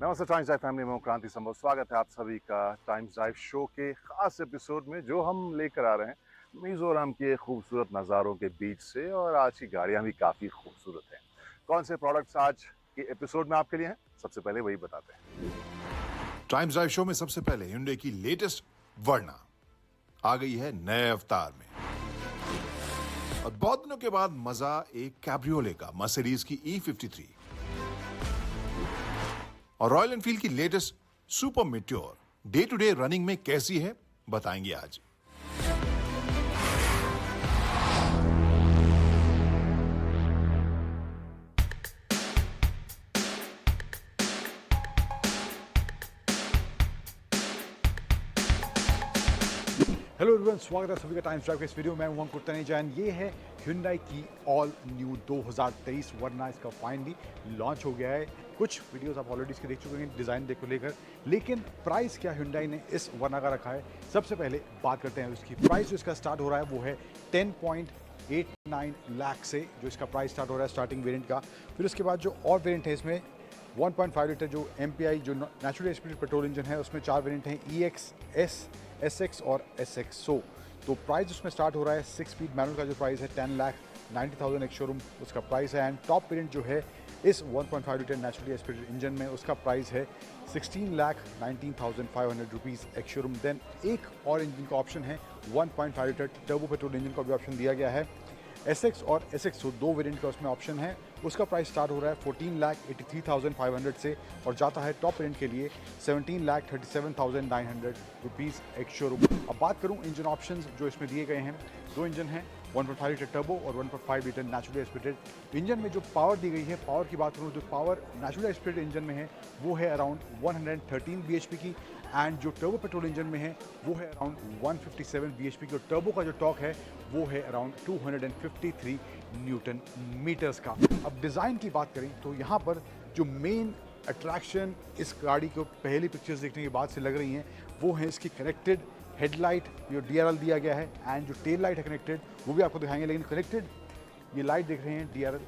नमस्ते times drive family में क्रांति संभव स्वागत है आप सभी का टाइम्स ड्राइव शो के खास एपिसोड में जो हम लेकर आ रहे हैं मिजोरम के खूबसूरत नज़ारों के बीच से। और आज की गाड़ियां भी काफ़ी खूबसूरत हैं। कौन से प्रोडक्ट्स आज के एपिसोड में आपके लिए हैं, सबसे पहले वही बताते हैं। टाइम्स ड्राइव शो में सबसे पहले Hyundai की लेटेस्ट वर्ना आ गई है नए अवतार में। और बहुत दिनों के बाद मजा एक कैब्रियोले का, मर्सिडीज की E53 और रॉयल एनफील्ड की latest super meteor day to day running में कैसी है बताएंगे आज। हेलो एवरीवन, स्वागत है सभी का टाइम्स ड्राइव के इस वीडियो में। मैं अंकुर तनेजा। ये है Hyundai की ऑल न्यू 2023 वर्ना। इसका फाइनली लॉन्च हो गया है। कुछ वीडियोस आप ऑलरेडी इसके देख चुके हैं डिज़ाइन को लेकर, लेकिन प्राइस क्या Hyundai ने इस वर्ना का रखा है, सबसे पहले बात करते हैं उसकी। प्राइस जो इसका स्टार्ट हो रहा है वो है 10.89 लाख से, जो इसका प्राइस स्टार्ट हो रहा है स्टार्टिंग वेरिएंट का। फिर उसके बाद जो और वेरिएंट है इसमें 1.5 लीटर जो MPI जो नेचुरल एस्पिरेटेड पेट्रोल इंजन है, उसमें 4 वेरिएंट हैं, EX, S, SX और SXO। तो प्राइस उसमें स्टार्ट हो रहा है 6 स्पीड मैनुअल का जो प्राइस है 10,90,000 एक शोरूम उसका प्राइस है। एंड टॉप वेरिएंट जो है इस 1.5 लीटर नेचुरली एस्पिरेटेड इंजन में, उसका प्राइस है 16,19,500 रुपीज़ एक शोरूम। देन एक और इंजन का ऑप्शन है 1.5 लीटर टर्बो पेट्रोल इंजन का भी ऑप्शन दिया गया है। SX और SXO दो वेरिएंट का उसमें ऑप्शन है। उसका प्राइस स्टार्ट हो रहा है 14,83,500 से और जाता है टॉप वेरिएंट के लिए 17,37,900 रुपीज़ एक शोरूम। अब बात करूं इंजन ऑप्शंस जो इसमें दिए गए हैं, दो इंजन हैं, 1.5 लीटर टर्बो और 1.5 लीटर नेचुरली एस्पिरेटेड। इंजन में जो पावर दी गई है, पावर की बात करूं तो पावर नेचुरली एस्पिरेटेड इंजन में है वो है अराउंड 113 bhp की, एंड जो टर्बो पेट्रोल इंजन में है वो है अराउंड 157 bhp की। और टर्बो का जो टॉर्क है वो है अराउंड 253 न्यूटन मीटर्स का। अब डिज़ाइन की बात करें तो यहाँ पर जो मेन अट्रैक्शन इस गाड़ी को पहली पिक्चर्स देखने के बाद से लग रही हैं वो है इसकी कनेक्टेड हेडलाइट, जो DRL दिया गया है, एंड जो टेल लाइट है कनेक्टेड वो भी आपको दिखाएंगे। लेकिन कनेक्टेड ये लाइट देख रहे हैं DRL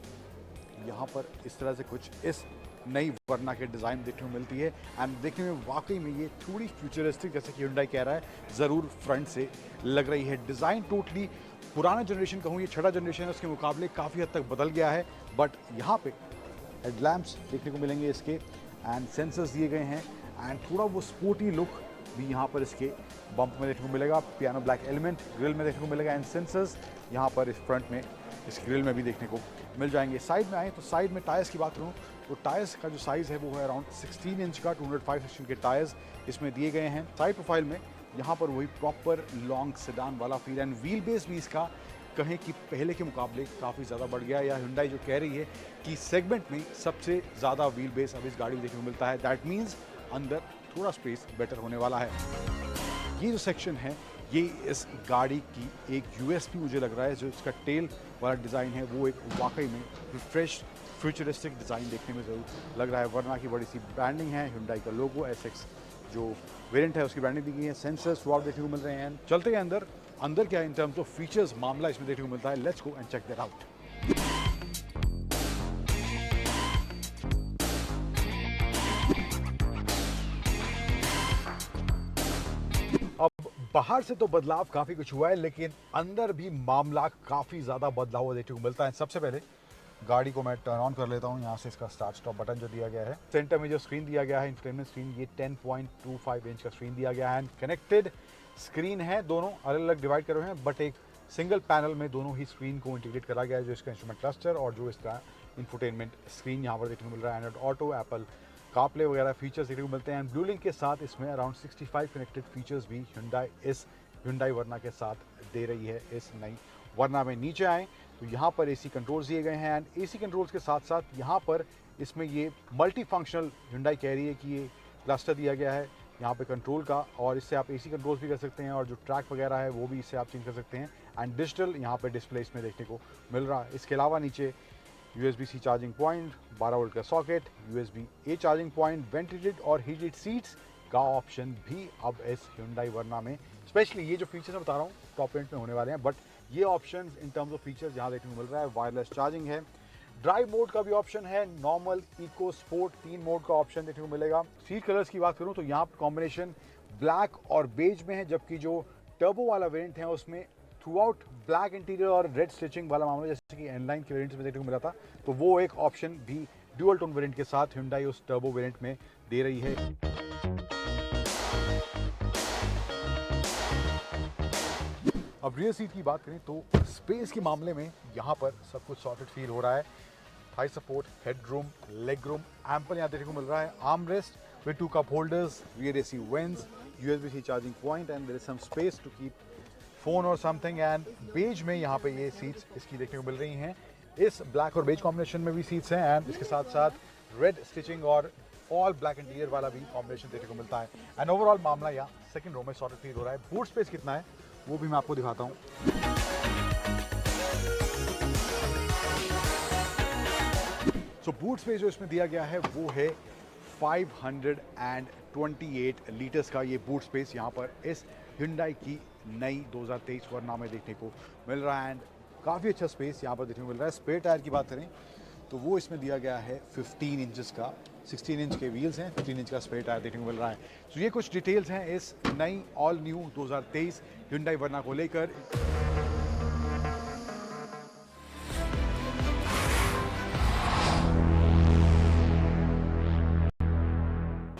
यहाँ पर इस तरह से कुछ इस नई वर्ना के डिज़ाइन देखने को मिलती है। एंड देखने में वाकई में ये थोड़ी फ्यूचरिस्टिक, जैसे कि Hyundai कह रहा है, ज़रूर फ्रंट से लग रही है। डिज़ाइन टोटली पुराना जनरेशन कहूँ, ये छठा जनरेशन है, उसके मुकाबले काफ़ी हद तक बदल गया है। बट यहाँ पे हेडलैम्प्स देखने को मिलेंगे इसके, एंड सेंसर्स दिए गए हैं, एंड थोड़ा वो स्पोर्टी लुक भी यहाँ पर इसके बम्प में देखने को मिलेगा। पियानो ब्लैक एलिमेंट ग्रिल में देखने को मिलेगा, एंड सेंसर्स यहाँ पर इस फ्रंट में इस ग्रिल में भी देखने को मिल जाएंगे। साइड में आए तो साइड में टायर्स की बात करूँ तो टायर्स का जो साइज़ है वो है अराउंड 16 इंच का, 205 सेक्शन के टायर्स इसमें दिए गए हैं। साइड प्रोफाइल में यहाँ पर वही प्रॉपर लॉन्ग सेडान वाला फील, एंड व्हील बेस भी इसका कहें कि पहले के मुकाबले काफ़ी ज़्यादा बढ़ गया है। या Hyundai जो कह रही है कि सेगमेंट में सबसे ज़्यादा व्हील बेस अब इस गाड़ी में देखने को मिलता है। दैट मीन्स अंदर थोड़ा स्पेस बेटर होने वाला है। ये जो सेक्शन है ये इस गाड़ी की एक USP मुझे लग रहा है। जो इसका टेल वाला डिज़ाइन है वो एक वाकई में रिफ्रेश फ्यूचरिस्टिक डिज़ाइन देखने में ज़रूर लग रहा है। वर्ना की बड़ी सी ब्रांडिंग है, Hyundai का लोगो, SX जो वेरिएंट है उसकी ब्रांडिंग दी गई है, सेंसर्स स्वैप देखने को मिल रहे हैं। चलते हैं अंदर। अंदर क्या इन टर्म्स ऑफ फीचर्स मामला इसमें देखने को मिलता है। Let's go and check that out. अब बाहर से तो बदलाव काफ़ी कुछ हुआ है, लेकिन अंदर भी मामला काफ़ी ज़्यादा बदला हुआ देखने को मिलता है। सबसे पहले गाड़ी को मैं टर्न ऑन कर लेता हूँ। यहाँ से इसका स्टार्ट स्टॉप बटन जो दिया गया है, सेंटर में जो स्क्रीन दिया गया है इंफोटेनमेंट स्क्रीन, ये 10.25 इंच का स्क्रीन दिया गया है। कनेक्टेड स्क्रीन है, दोनों अलग अलग डिवाइड कर रहे हैं बट एक सिंगल पैनल में दोनों ही स्क्रीन को इंटीग्रेट करा गया है। जो इसका इंस्ट्रूमेंट क्लस्टर और जो इसका इंफोटेनमेंट स्क्रीन यहाँ पर देखने को मिल रहा है। एंड्रॉइड ऑटो, एप्पल कारप्ले वगैरह फीचर्स देखने को मिलते हैं। ब्लू लिंक के साथ इसमें अराउंड 65 कनेक्टेड फीचर्स भी Hyundai वर्ना के साथ दे रही है इस नई वर्ना में। नीचे आएँ तो यहाँ पर AC कंट्रोल्स दिए गए हैं, एंड AC कंट्रोल्स के साथ साथ यहाँ पर इसमें ये मल्टी फंक्शनल Hyundai कह रही है कि ये क्लस्टर दिया गया है यहाँ पे कंट्रोल का, और इससे आप AC कंट्रोल्स भी कर सकते हैं और जो ट्रैक वगैरह है वो भी इससे आप चेंज कर सकते हैं। एंड डिजिटल यहाँ पे डिस्प्ले इसमें देखने को मिल रहा है। इसके अलावा नीचे USB-C चार्जिंग पॉइंट, 12 वोल्ट का socket, USB-A charging point, ventilated और हीटेड सीट्स का ऑप्शन भी अब इस Hyundai वर्ना में, स्पेशली ये जो फीचर्स मैं बता रहा हूँ टॉप एंड में होने वाले हैं, बट ये option in terms of features यहाँ देखने को मिल रहा है। वायरलेस चार्जिंग है, ड्राइव मोड का भी ऑप्शन है, नॉर्मल, इको, स्पोर्ट, 3 मोड का ऑप्शन देखने को मिलेगा। सीट कलर्स की बात करूं तो यहाँ पर कॉम्बिनेशन ब्लैक और बेज में है, जबकि जो टर्बो वाला वेरिएंट है उसमें थ्रू आउट ब्लैक इंटीरियर और रेड स्टिचिंग वाला मामला, जैसे कि एनलाइन के वेरिएंट्स में देखने को मिला था। तो वो एक ऑप्शन भी ड्यूअल टोन वेरिएंट के साथ Hyundai उस टर्बो वेरिएंट में दे रही है। अब रियर सीट की बात करें तो स्पेस के मामले में यहाँ पर सब कुछ सॉर्टेड फील हो रहा है। Thigh support, head room, leg room ample यहाँ देखने को मिल रहा है। Arm rest with 2 cup holders, rear AC vents, USB-C charging point and there is some space to keep phone और समथिंग। एंड बेज में यहाँ पे ये सीट्स इसकी देखने को मिल रही हैं। इस ब्लैक और बेज कॉम्बिनेशन में भी सीट्स हैं एंड इसके साथ साथ रेड स्टिचिंग और ऑल ब्लैक इंटीरियर वाला भी कॉम्बिनेशन देखने को मिलता है। एंड ओवरऑल मामला यहाँ सेकंड रो में सॉर्टेड फील हो रहा है। बूट स्पेस कितना है वो भी मैं आपको दिखाता हूँ। सो बूट स्पेस जो इसमें दिया गया है वो है 528 लीटर्स का ये बूट स्पेस यहाँ पर इस Hyundai की नई 2023 वर्ना में देखने को मिल रहा है। एंड काफ़ी अच्छा स्पेस यहाँ पर देखने को मिल रहा है। स्पेयर टायर की बात करें तो वो इसमें दिया गया है 15 इंचेस का, 16 इंच के व्हील्स हैं, 15 इंच का स्पेयर टायर देखने को मिल रहा है। तो ये कुछ डिटेल्स हैं इस नई ऑल न्यू 2023 Hyundai वर्ना को लेकर।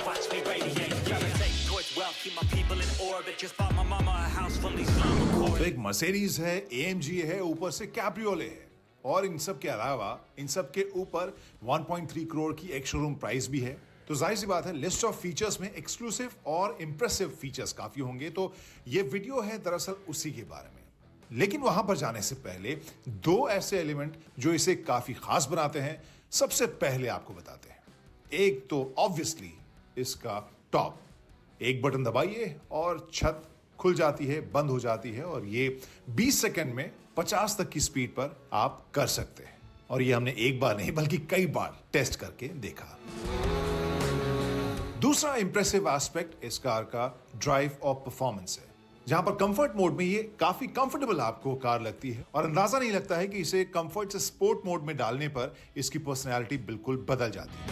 Watch me radiate, gravitate towards wealth, keep my people in orbit. Just bought my mama a house from these llama तो cords. एक मर्सिडीज है, AMG है, ऊपर से कैब्रियोले है और इन सब के अलावा इन सब के ऊपर 1.3 करोड़ की एक शोरूम प्राइस भी है। तो जाहिर सी बात है लिस्ट ऑफ फीचर्स में एक्सक्लूसिव और इंप्रेसिव फीचर्स काफी होंगे। तो ये वीडियो है दरअसल उसी के बारे में। लेकिन वहां पर जाने से पहले 2 ऐसे एलिमेंट जो इसे काफी खास बनाते हैं सबसे पहले आपको बताते हैं। एक तो ऑब्वियसली इसका टॉप, एक बटन दबाइए और छत खुल जाती है, बंद हो जाती है और ये 20 सेकंड में 50 तक की स्पीड पर आप कर सकते हैं। और ये हमने एक बार नहीं बल्कि कई बार टेस्ट करके देखा। दूसरा इंप्रेसिव एस्पेक्ट इस कार का ड्राइव और परफॉर्मेंस है, जहां पर कंफर्ट मोड में ये काफी कंफर्टेबल आपको कार लगती है और अंदाजा नहीं लगता है कि इसे कंफर्ट से स्पोर्ट मोड में डालने पर इसकी पर्सनैलिटी बिल्कुल बदल जाती है।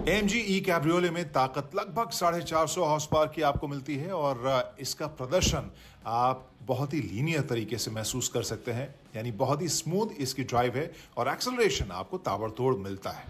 AMG E कैब्रियोले में ताकत लगभग 450 हॉर्स पावर की आपको मिलती है और इसका प्रदर्शन आप बहुत ही लीनियर तरीके से महसूस कर सकते हैं, यानी बहुत ही स्मूथ इसकी ड्राइव है और एक्सेलरेशन आपको ताबड़तोड़ मिलता है।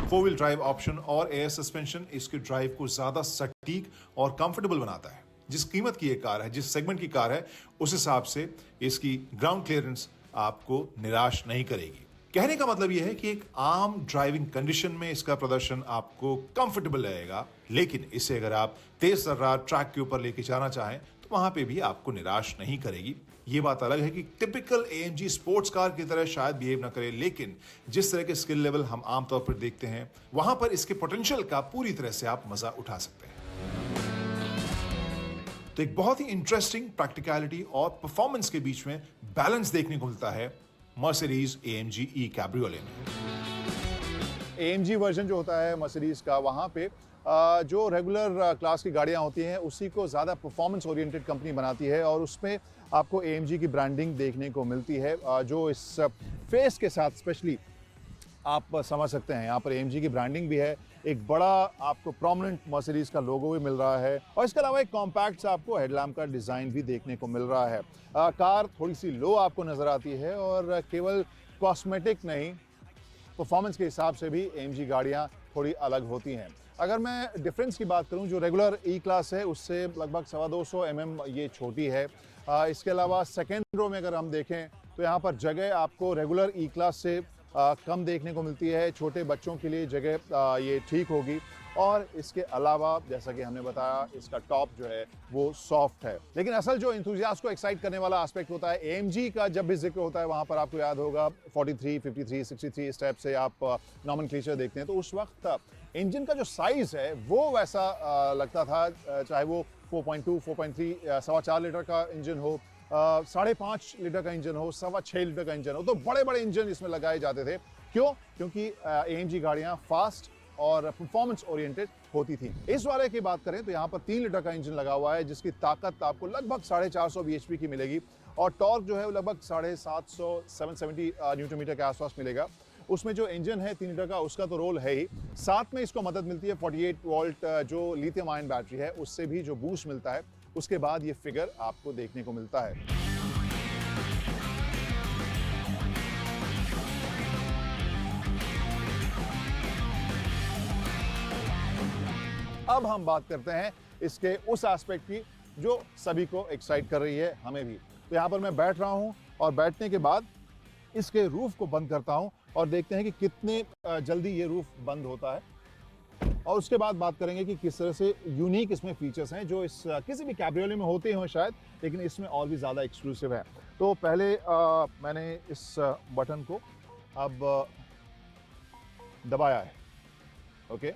4 व्हील ड्राइव ऑप्शन और एयर सस्पेंशन इसकी ड्राइव को ज्यादा सटीक और कंफर्टेबल बनाता है। जिस कीमत की ये कार है, जिस सेगमेंट की कार है, उस हिसाब से इसकी ग्राउंड क्लियरेंस आपको निराश नहीं करेगी। कहने का मतलब यह है कि एक आम ड्राइविंग कंडीशन में इसका प्रदर्शन आपको कंफर्टेबल रहेगा, लेकिन इसे अगर आप तेज तर्रार ट्रैक के ऊपर लेके जाना चाहें तो वहां पे भी आपको निराश नहीं करेगी। ये बात अलग है कि टिपिकल AMG स्पोर्ट्स कार की तरह शायद बिहेव ना करे, लेकिन जिस तरह के स्किल लेवल हम आमतौर पर देखते हैं वहां पर इसके पोटेंशियल का पूरी तरह से आप मजा उठा सकते हैं। तो एक बहुत ही इंटरेस्टिंग प्रैक्टिकलिटी और परफॉर्मेंस के बीच में बैलेंस देखने को मिलता है मर्सिडीज AMG E कैब्रियोले में। AMG वर्जन जो होता है मर्सिडीज का, वहाँ पे जो रेगुलर क्लास की गाड़ियाँ होती हैं उसी को ज़्यादा परफॉर्मेंस ओरिएंटेड कंपनी बनाती है और उसमें आपको AMG की ब्रांडिंग देखने को मिलती है, जो इस फेस के साथ स्पेशली आप समझ सकते हैं। यहाँ पर AMG की ब्रांडिंग भी है, एक बड़ा आपको प्रोमिनेंट मर्सिडीज का लोगो भी मिल रहा है और इसके अलावा एक कॉम्पैक्ट सा आपको हेडलैम्प का डिज़ाइन भी देखने को मिल रहा है। कार थोड़ी सी लो आपको नज़र आती है और केवल कॉस्मेटिक नहीं, परफॉर्मेंस के हिसाब से भी AMG गाड़ियाँ थोड़ी अलग होती हैं। अगर मैं डिफरेंस की बात करूं, जो रेगुलर E क्लास है उससे लगभग 250 mm ये छोटी है। इसके अलावा सेकेंड रो में अगर हम देखें तो यहाँ पर जगह आपको रेगुलर E क्लास से कम देखने को मिलती है। छोटे बच्चों के लिए जगह ये ठीक होगी और इसके अलावा जैसा कि हमने बताया इसका टॉप जो है वो सॉफ्ट है। लेकिन असल जो इंथुजियास्ट को एक्साइट करने वाला एस्पेक्ट होता है AMG का, जब भी जिक्र होता है वहाँ पर आपको याद होगा 43, 53, 63 स्टेप से आप नॉमेनक्लेचर देखते हैं तो उस वक्त इंजन का जो साइज़ है वो वैसा लगता था, चाहे वो 4.2, 4.3, 4.25 लीटर का इंजन हो, 5.5 लीटर का इंजन हो, 6.25 लीटर का इंजन हो, तो बड़े बड़े इंजन इसमें लगाए जाते थे। क्यों? क्योंकि AMG गाड़ियाँ फास्ट और परफॉर्मेंस ओरिएंटेड होती थी। इस वाले की बात करें तो यहाँ पर 3 लीटर का इंजन लगा हुआ है जिसकी ताकत आपको लगभग 450 bhp की मिलेगी और टॉर्क जो है वो लगभग 750 770 न्यूटन मीटर के आसपास मिलेगा। उसमें जो इंजन है 3 लीटर का उसका तो रोल है ही, साथ में इसको मदद मिलती है 48 वोल्ट जो लिथियम आयन बैटरी है उससे भी जो बूस्ट मिलता है। उसके बाद ये फिगर आपको देखने को मिलता है। अब हम बात करते हैं इसके उस एस्पेक्ट की जो सभी को एक्साइट कर रही है, हमें भी। तो यहाँ पर मैं बैठ रहा हूँ और बैठने के बाद इसके रूफ को बंद करता हूँ और देखते हैं कि कितने जल्दी ये रूफ बंद होता है। और उसके बाद बात करेंगे कि किस तरह से यूनिक इसमें फीचर्स हैं जो इस किसी भी कैब्रियोले में होते हों शायद, लेकिन इसमें और भी ज़्यादा एक्सक्लूसिव है। तो पहले मैंने इस बटन को अब दबाया है। ओके,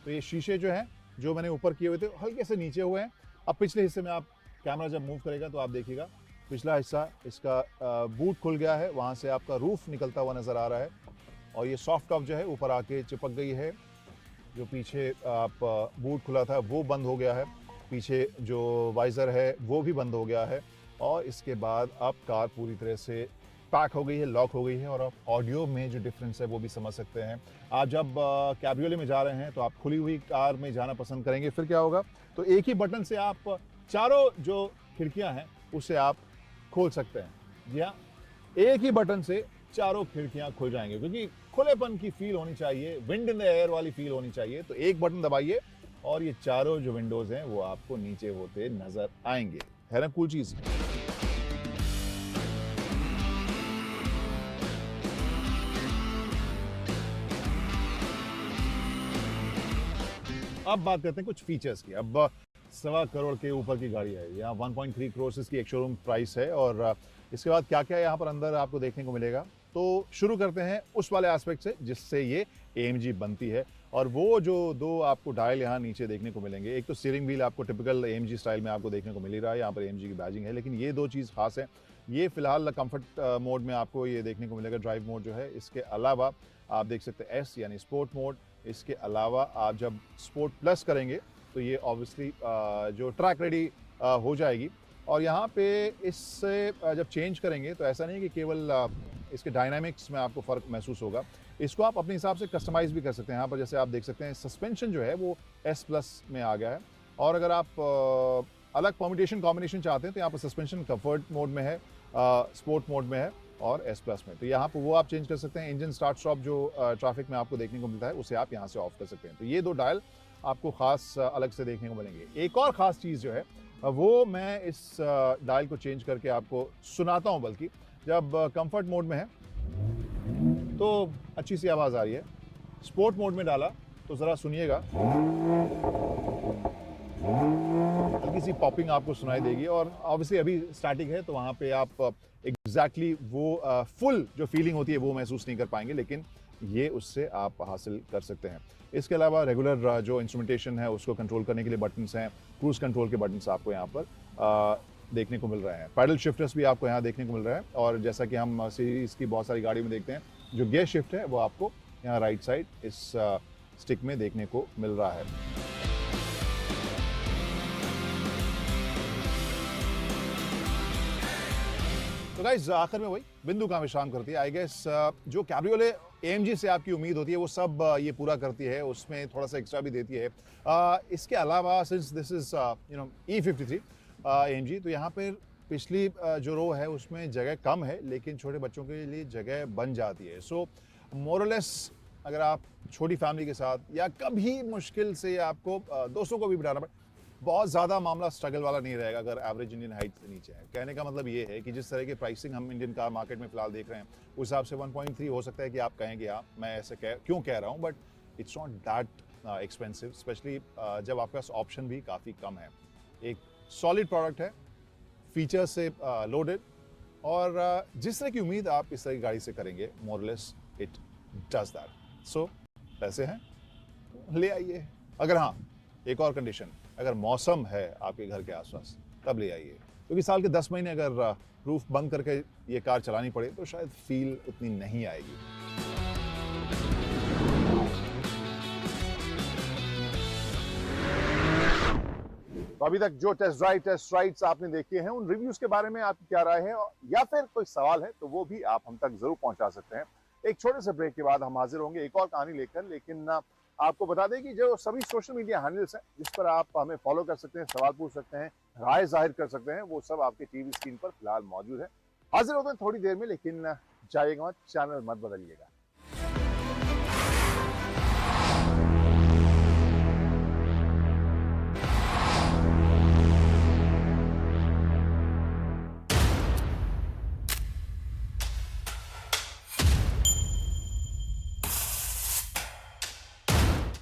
तो ये शीशे जो हैं जो मैंने ऊपर किए हुए थे हल्के से नीचे हुए हैं। अब पिछले हिस्से में आप कैमरा जब मूव करेगा तो आप देखिएगा पिछला हिस्सा इसका बूट खुल गया है, वहाँ से आपका रूफ निकलता हुआ नज़र आ रहा है और ये सॉफ्ट टॉप जो है ऊपर आके चिपक गई है। जो पीछे आप बूट खुला था वो बंद हो गया है, पीछे जो वाइज़र है वो भी बंद हो गया है और इसके बाद अब कार पूरी तरह से पैक हो गई है, लॉक हो गई है। और आप ऑडियो में जो डिफरेंस है वो भी समझ सकते हैं। आप जब कैब्रियोले में जा रहे हैं तो आप खुली हुई कार में जाना पसंद करेंगे, फिर क्या होगा, तो एक ही बटन से आप चारों जो खिड़कियां हैं उसे आप खोल सकते हैं। जी हाँ, एक ही बटन से चारों खिड़कियां खुल जाएंगे, क्योंकि खुलेपन की फील होनी चाहिए, विंड इन द एयर वाली फील होनी चाहिए। तो एक बटन दबाइए और ये चारों जो विंडोज हैं वो आपको नीचे होते नजर आएंगे। है ना कूल चीज। अब बात करते हैं कुछ फीचर्स की। अब 1.25 करोड़ के ऊपर की गाड़ी है, यहाँ 1.3 करोड़ इसकी एक शोरूम प्राइस है। और इसके बाद क्या क्या यहाँ पर अंदर आपको देखने को मिलेगा, तो शुरू करते हैं उस वाले एस्पेक्ट से जिससे ये AMG बनती है। और वो जो दो आपको डायल यहाँ नीचे देखने को मिलेंगे, एक तो स्टीयरिंग व्हील आपको टिपिकल AMG स्टाइल में आपको देखने को मिल ही रहा है, यहाँ पर AMG की बैजिंग है, लेकिन ये दो चीज़ खास है। ये फिलहाल कंफर्ट मोड में आपको ये देखने को मिलेगा, ड्राइव मोड जो है। इसके अलावा आप देख सकते हैं S यानी स्पोर्ट मोड। इसके अलावा आप जब स्पोर्ट प्लस करेंगे तो ये ऑब्वियसली जो ट्रैक रेडी हो जाएगी। और यहाँ पे इससे जब चेंज करेंगे तो ऐसा नहीं कि केवल इसके डायनामिक्स में आपको फ़र्क महसूस होगा, इसको आप अपने हिसाब से कस्टमाइज़ भी कर सकते हैं। यहाँ पर जैसे आप देख सकते हैं सस्पेंशन जो है वो S+ में आ गया है। और अगर आप अलग परम्यूटेशन कॉम्बिनेशन चाहते हैं तो यहाँ पर सस्पेंशन कंफर्ट मोड में है, स्पोर्ट मोड में है और S+ में। तो यहाँ पर वो आप चेंज कर सकते हैं। इंजन स्टार्ट स्टॉप जो ट्रैफिक में आपको देखने को मिलता है उसे आप यहाँ से ऑफ कर सकते हैं। तो ये दो डायल आपको ख़ास अलग से देखने को मिलेंगे। एक और ख़ास चीज़ जो है वो मैं इस डायल को चेंज करके आपको सुनाता हूँ। बल्कि जब कंफर्ट मोड में है तो अच्छी सी आवाज़ आ रही है, स्पोर्ट मोड में डाला तो ज़रा सुनिएगा, हल्की सी पॉपिंग आपको सुनाई देगी। और ऑब्वियसली अभी स्टैटिक है तो वहाँ पे आप एग्जैक्टली वो फुल जो फीलिंग होती है वो महसूस नहीं कर पाएंगे, लेकिन ये उससे आप हासिल कर सकते हैं। इसके अलावा रेगुलर जो इंस्ट्रूमेंटेशन है उसको कंट्रोल करने के लिए बटन्स हैं, क्रूज कंट्रोल के बटन्स आपको यहाँ पर देखने को मिल रहे हैं। पैडल शिफ्टर्स भी आपको यहाँ देखने को मिल रहा है। और जैसा कि हम सीरीज़ की बहुत सारी गाड़ी में देखते हैं, जो गियर शिफ्ट है वो आपको यहाँ राइट साइड इस स्टिक में देखने को मिल रहा है। तो गाइस आखिर में वही बिंदु का विश्राम करती है। आई गेस जो कैब्रियोले AMG से आपकी उम्मीद होती है वो सब ये पूरा करती है, उसमें थोड़ा सा एक्स्ट्रा भी देती है। इसके अलावा since this is E53 AMG, तो यहाँ पर पिछली जो रो है उसमें जगह कम है, लेकिन छोटे बच्चों के लिए जगह बन जाती है। सो मोरलेस अगर आप छोटी फैमिली के साथ या कभी मुश्किल से आपको दोस्तों को भी बिठाना पड़े, बहुत ज़्यादा मामला स्ट्रगल वाला नहीं रहेगा अगर एवरेज इंडियन हाइट से नीचे है। कहने का मतलब ये है कि जिस तरह की प्राइसिंग हम इंडियन कार मार्केट में फिलहाल देख रहे हैं उस हिसाब से 1.3 हो सकता है कि आप कहेंगे हाँ मैं ऐसे क्यों कह रहा हूँ, but it's not that expensive, specially जब आपके पास ऑप्शन भी काफ़ी कम है। एक सॉलिड प्रोडक्ट है, फीचर्स से लोडेड, और जिस तरह की उम्मीद आप इस तरह की गाड़ी से करेंगे मोरलेस इट डज दैट। सो पैसे हैं ले आइए। अगर हाँ एक और कंडीशन, अगर मौसम है आपके घर के आसपास तब ले आइए, क्योंकि साल के 10 महीने अगर रूफ बंद करके ये कार चलानी पड़े तो शायद फील उतनी नहीं आएगी। तो अभी तक जो टेस्ट राइड्स आपने देखे हैं उन रिव्यूज के बारे में आपकी क्या राय है, या फिर कोई सवाल है तो वो भी आप हम तक जरूर पहुंचा सकते हैं। एक छोटे से ब्रेक के बाद हम हाजिर होंगे एक और कहानी लेकर, लेकिन आपको बता दें कि जो सभी सोशल मीडिया हैंडल्स हैं जिस पर आप हमें फॉलो कर सकते हैं, सवाल पूछ सकते हैं, राय जाहिर कर सकते हैं, वो सब आपके टीवी स्क्रीन पर फिलहाल मौजूद है। हाजिर होते हैं थोड़ी देर में, लेकिन जाइएगा मत, चैनल मत बदलिएगा।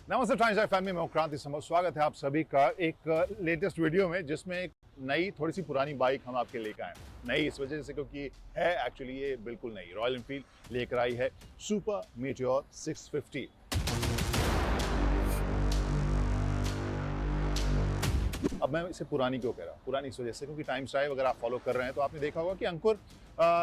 नमस्ते टाइम्स लाइव फैमिली में हूं क्रांति समर। स्वागत है आप सभी का एक लेटेस्ट वीडियो में, जिसमें एक नई थोड़ी सी पुरानी बाइक हम आपके लेकर आए हैं। नई इस वजह से क्योंकि है एक्चुअली ये बिल्कुल नई रॉयल एनफील्ड लेकर आई है सुपर मीटियोर 650। अब मैं इसे पुरानी क्यों कह रहा हूँ? पुरानी इस वजह से क्योंकि टाइम्स ड्राइव अगर आप फॉलो कर रहे हैं तो आपने देखा होगा कि अंकुर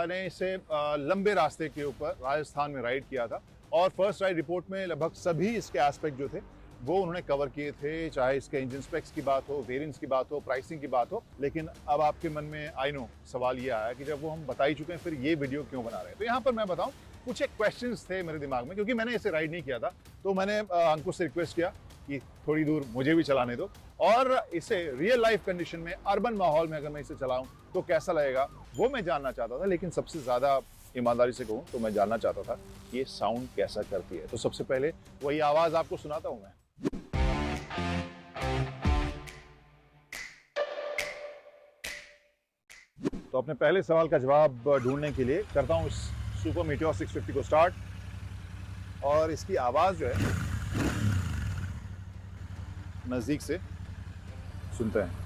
ने इसे लंबे रास्ते के ऊपर राजस्थान में राइड किया था, और फर्स्ट राइड रिपोर्ट में लगभग सभी इसके एस्पेक्ट जो थे वो उन्होंने कवर किए थे, चाहे इसके इंजन स्पेक्स की बात हो, वेरिएंट्स की बात हो, प्राइसिंग की बात हो। लेकिन अब आपके मन में आई नो सवाल ये आया कि जब वो हम बता ही चुके हैं फिर ये वीडियो क्यों बना रहे हैं। तो यहाँ पर मैं बताऊँ, कुछ एक क्वेश्चंस थे मेरे दिमाग में, क्योंकि मैंने इसे राइड नहीं किया था, तो मैंने अंकुर से रिक्वेस्ट किया कि थोड़ी दूर मुझे भी चलाने दो, और इसे रियल लाइफ कंडीशन में अर्बन माहौल में अगर मैं इसे चलाऊं तो कैसा लगेगा वो मैं जानना चाहता था। लेकिन सबसे ज़्यादा ईमानदारी से कहूँ तो मैं जानना चाहता था कि ये साउंड कैसा करती है। तो सबसे पहले वही आवाज़ आपको सुनाता हूँ मैं। तो अपने पहले सवाल का जवाब ढूंढने के लिए करता हूँ इस सुपर मीटियोर 650 को स्टार्ट, और इसकी आवाज़ जो है नज़दीक से सुनते हैं।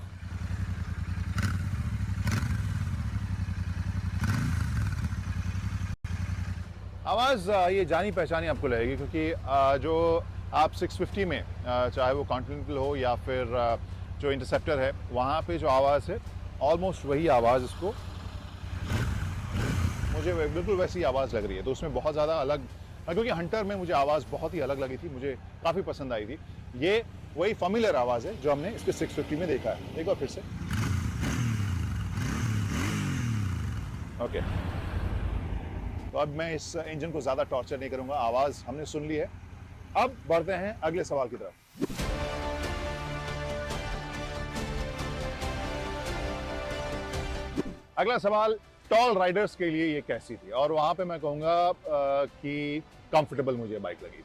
आवाज़ ये जानी पहचानी आपको लगेगी, क्योंकि जो आप 650 में चाहे वो कॉन्टिनेंटल हो या फिर जो इंटरसेप्टर है, वहाँ पे जो आवाज़ है ऑलमोस्ट वही आवाज़ इसको मुझे बिल्कुल वैसी आवाज़ लग रही है। तो उसमें बहुत ज़्यादा अलग, क्योंकि हंटर में मुझे आवाज़ बहुत ही अलग लगी थी, मुझे काफ़ी पसंद आई थी। ये वही फैमिलियर आवाज़ है जो हमने इसके 650 में देखा है। एक बार फिर से ओके। तो अब मैं इस इंजन को ज़्यादा टॉर्चर नहीं करूंगा, आवाज़ हमने सुन ली है। अब बढ़ते हैं अगले सवाल की तरफ। अगला सवाल, टॉल राइडर्स के लिए ये कैसी थी? और वहाँ पे मैं कहूँगा कि कंफर्टेबल मुझे बाइक लगी।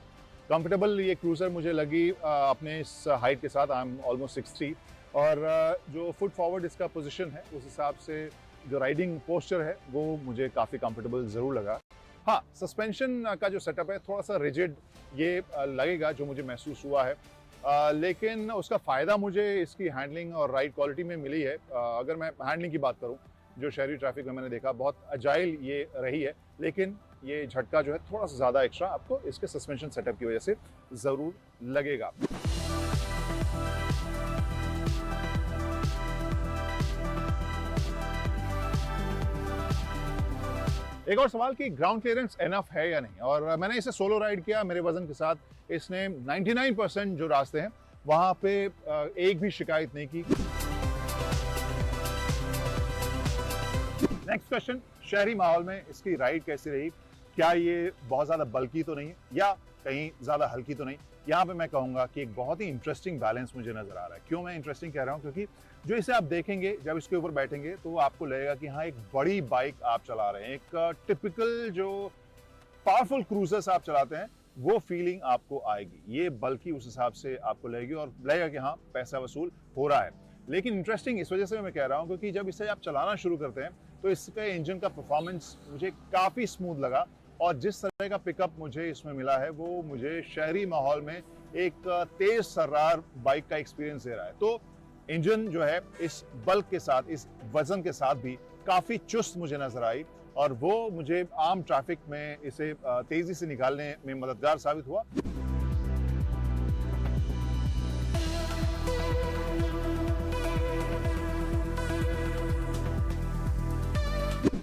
कंफर्टेबल ये क्रूज़र मुझे लगी अपने इस हाइट के साथ। आई एम ऑलमोस्ट 6'3", और जो फुट फॉरवर्ड इसका पोजीशन है उस हिसाब से जो राइडिंग पोस्चर है वो मुझे काफ़ी कंफर्टेबल ज़रूर लगा। हाँ, सस्पेंशन का जो सेटअप है थोड़ा सा रिजिड ये लगेगा, जो मुझे महसूस हुआ है, लेकिन उसका फ़ायदा मुझे इसकी हैंडलिंग और राइड क्वालिटी में मिली है। अगर मैं हैंडलिंग की बात करूँ, जो शहरी ट्रैफिक में मैंने देखा बहुत अजाइल ये रही है, लेकिन ये झटका जो है थोड़ा सा ज़्यादा एक्स्ट्रा आपको इसके सस्पेंशन सेटअप की वजह से ज़रूर लगेगा। एक और सवाल कि ग्राउंड क्लियरेंस एनफ है या नहीं, और मैंने इसे सोलो राइड किया मेरे वजन के साथ। इसने 99% जो रास्ते हैं वहाँ पे एक भी शिकायत नहीं की। नेक्स्ट क्वेश्चन, शहरी माहौल में इसकी राइड कैसी रही? क्या ये बहुत ज़्यादा बल्की तो नहीं है या कहीं ज़्यादा हल्की तो नहीं? यहाँ पे मैं कहूँगा कि एक बहुत ही इंटरेस्टिंग बैलेंस मुझे नज़र आ रहा है। क्यों मैं इंटरेस्टिंग कह रहा हूँ? क्योंकि जो इसे आप देखेंगे, जब इसके ऊपर बैठेंगे तो आपको लगेगा कि हाँ, एक बड़ी बाइक आप चला रहे हैं। एक टिपिकल जो पावरफुल क्रूजर्स आप चलाते हैं वो फीलिंग आपको आएगी। ये बल्कि उस हिसाब से आपको लगेगी और लगेगा कि हाँ, पैसा वसूल हो रहा है। लेकिन इंटरेस्टिंग इस वजह से मैं कह रहा हूँ क्योंकि जब इसे आप चलाना शुरू करते हैं तो इसका इंजन का परफॉर्मेंस मुझे काफ़ी स्मूथ लगा, और जिस तरह का पिकअप मुझे इसमें मिला है वो मुझे शहरी माहौल में एक तेज सर्रार बाइक का एक्सपीरियंस दे रहा है। तो इंजन जो है इस बल्क के साथ, इस वजन के साथ भी काफ़ी चुस्त मुझे नजर आई, और वो मुझे आम ट्रैफिक में इसे तेजी से निकालने में मददगार साबित हुआ।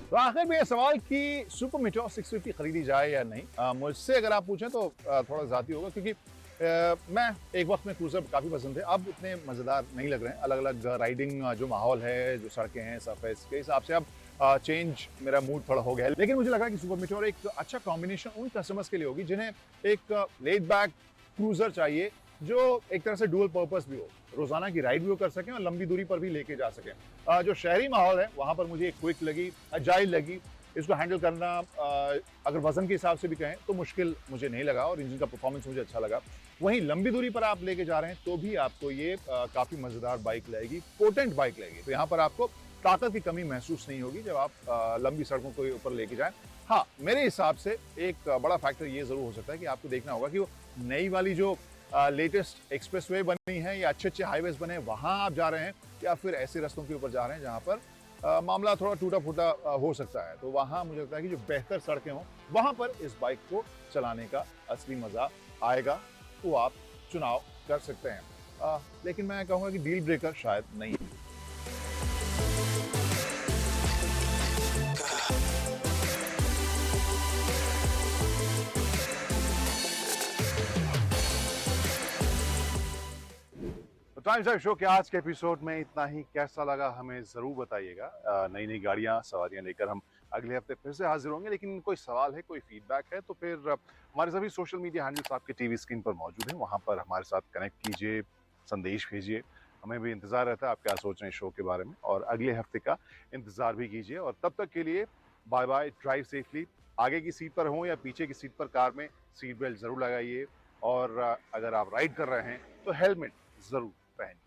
तो आखिर में यह सवाल कि सुपर मीटियोर 650 खरीदी जाए या नहीं, मुझसे अगर आप पूछें तो थोड़ा ज़्यादा होगा, क्योंकि मैं एक वक्त में क्रूज़र काफ़ी पसंद थे, अब उतने मज़ेदार नहीं लग रहे हैं। अलग-अलग राइडिंग जो माहौल है, जो सड़कें हैं, सरफेस के हिसाब से अब चेंज मेरा मूड थोड़ा हो गया है। लेकिन मुझे लगा कि सुपर मीटियोर एक अच्छा कॉम्बिनेशन उन कस्टमर्स के लिए होगी जिन्हें एक लेड बैक क्रूज़र चाहिए, जो एक तरह से डुअल पर्पस भी हो। रोज़ाना की राइड भी वो कर सकें और लंबी दूरी पर भी लेके जा सकें। जो शहरी माहौल है, वहाँ पर मुझे क्विक लगी, अजाइल लगी। इसको हैंडल करना अगर वज़न के हिसाब से भी कहें तो मुश्किल मुझे नहीं लगा और इंजन का परफॉर्मेंस मुझे अच्छा लगा। वहीं लंबी दूरी पर आप लेके जा रहे हैं तो भी आपको ये काफ़ी मज़ेदार बाइक लगेगी, पोटेंट बाइक लगेगी। तो यहाँ पर आपको ताकत की कमी महसूस नहीं होगी जब आप लंबी सड़कों के ऊपर लेके जाएँ। हाँ, मेरे हिसाब से एक बड़ा फैक्टर ये ज़रूर हो सकता है कि आपको देखना होगा कि वो नई वाली जो लेटेस्ट एक्सप्रेसवे बनी है या अच्छे-अच्छे हाईवेज़ बने हैं, वहाँ आप जा रहे हैं या फिर ऐसे रास्तों के ऊपर जा रहे हैं जहाँ पर मामला थोड़ा टूटा-फूटा हो सकता है। तो वहाँ मुझे लगता है कि जो बेहतर सड़कें हों, वहाँ पर इस बाइक को चलाने का असली मज़ा आएगा, तो आप चुनाव कर सकते हैं। लेकिन मैं कहूँगा कि डील ब्रेकर शायद नहीं है। तो टाइम्स ड्राइव शो के आज के एपिसोड में इतना ही। कैसा लगा हमें ज़रूर बताइएगा। नई-नई गाड़ियाँ, सवारियाँ लेकर हम अगले हफ्ते फिर से हाज़िर होंगे। लेकिन कोई सवाल है, कोई फीडबैक है तो फिर हमारे सभी सोशल मीडिया हैंडल्स आपके टीवी स्क्रीन पर मौजूद हैं। वहाँ पर हमारे साथ कनेक्ट कीजिए, संदेश भेजिए। हमें भी इंतज़ार रहता है आप क्या सोच रहे हैं शो के बारे में, और अगले हफ्ते का इंतज़ार भी कीजिए। और तब तक के लिए बाय-बाय, ड्राइव सेफली। आगे की सीट पर हों या पीछे की सीट पर कार में, सीट बेल्ट ज़रूर लगाइए और अगर आप राइड कर रहे हैं तो हेलमेट ज़रूर पहनिए।